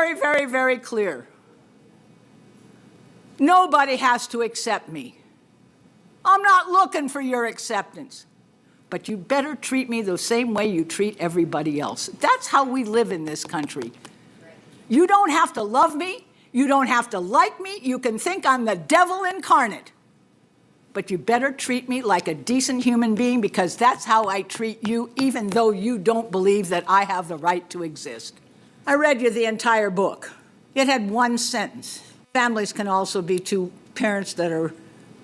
very, very, very clear. Nobody has to accept me. I'm not looking for your acceptance. But you better treat me the same way you treat everybody else. That's how we live in this country. You don't have to love me. You don't have to like me. You can think I'm the devil incarnate. But you better treat me like a decent human being, because that's how I treat you, even though you don't believe that I have the right to exist. I read you the entire book. It had one sentence. Families can also be two parents that are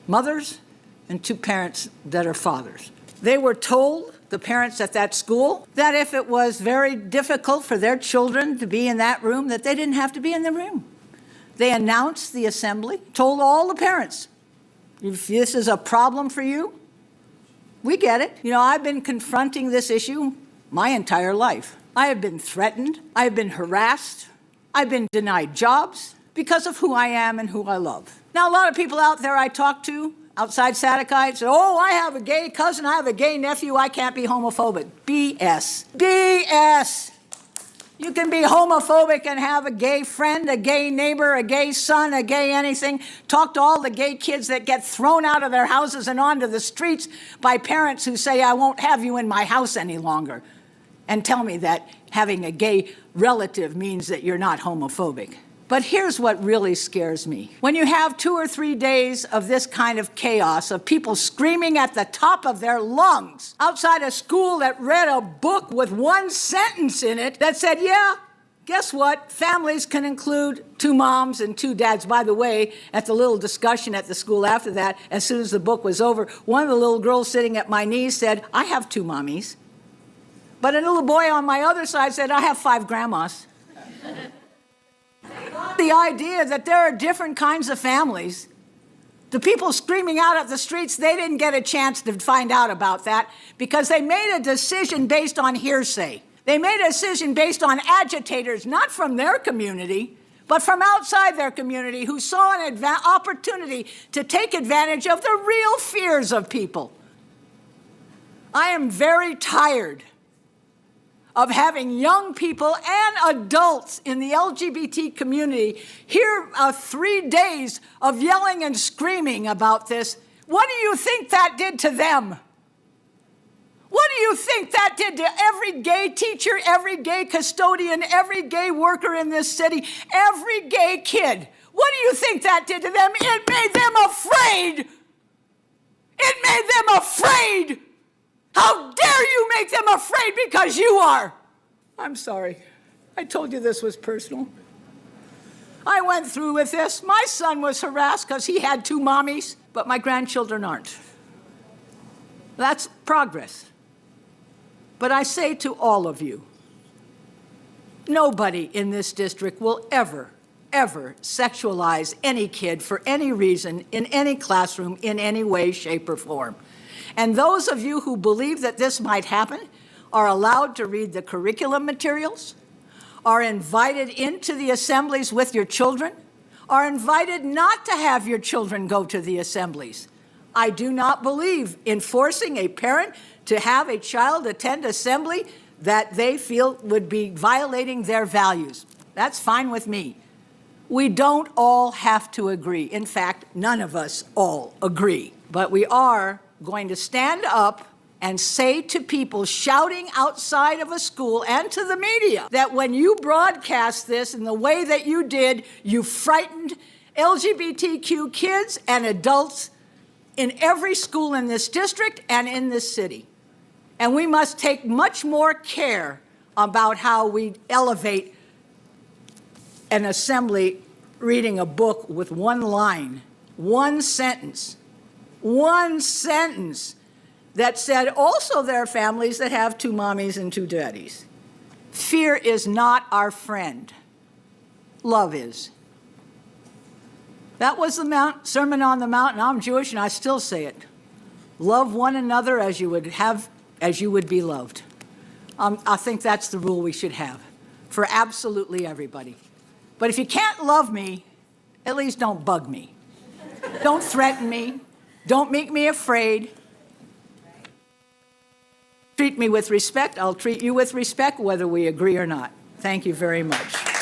mothers and two parents that are fathers. They were told, the parents at that school, that if it was very difficult for their children to be in that room, that they didn't have to be in the room. They announced the assembly, told all the parents, if this is a problem for you, we get it. You know, I've been confronting this issue my entire life. I have been threatened. I have been harassed. I've been denied jobs because of who I am and who I love. Now, a lot of people out there I talk to outside Sadducite say, oh, I have a gay cousin, I have a gay nephew, I can't be homophobic. BS. BS. You can be homophobic and have a gay friend, a gay neighbor, a gay son, a gay anything. Talk to all the gay kids that get thrown out of their houses and onto the streets by parents who say, I won't have you in my house any longer. And tell me that having a gay relative means that you're not homophobic. But here's what really scares me. When you have 2 or 3 days of this kind of chaos, of people screaming at the top of their lungs outside a school that read a book with one sentence in it that said, yeah, guess what? Families can include 2 moms and 2 dads. By the way, at the little discussion at the school after that, as soon as the book was over, one of the little girls sitting at my knees said, I have 2 mommies. But a little boy on my other side said, I have 5 grandmas. The idea that there are different kinds of families. The people screaming out at the streets, they didn't get a chance to find out about that because they made a decision based on hearsay. They made a decision based on agitators, not from their community, but from outside their community, who saw an opportunity to take advantage of the real fears of people. I am very tired of having young people and adults in the LGBT community hear 3 days of yelling and screaming about this. What do you think that did to them? What do you think that did to every gay teacher, every gay custodian, every gay worker in this city, every gay kid? What do you think that did to them? It made them afraid. It made them afraid. How dare you make them afraid because you are? I'm sorry. I told you this was personal. I went through with this. My son was harassed because he had 2 mommies, but my grandchildren aren't. That's progress. But I say to all of you, nobody in this district will ever sexualize any kid for any reason, in any classroom, in any way, shape, or form. And those of you who believe that this might happen are allowed to read the curriculum materials, are invited into the assemblies with your children, are invited not to have your children go to the assemblies. I do not believe in forcing a parent to have a child attend assembly that they feel would be violating their values. That's fine with me. We don't all have to agree. In fact, none of us all agree. But we are going to stand up and say to people shouting outside of a school and to the media that when you broadcast this in the way that you did, you frightened LGBTQ kids and adults in every school in this district and in this city. And we must take much more care about how we elevate an assembly reading a book with one line, one sentence that said also there are families that have 2 mommies and 2 daddies. Fear is not our friend. Love is. That was the Sermon on the Mount, and I'm Jewish and I still say it. Love one another as you would be loved. I think that's the rule we should have for absolutely everybody. But if you can't love me, at least don't bug me. Don't threaten me. Don't make me afraid. Treat me with respect. I'll treat you with respect, whether we agree or not. Thank you very much.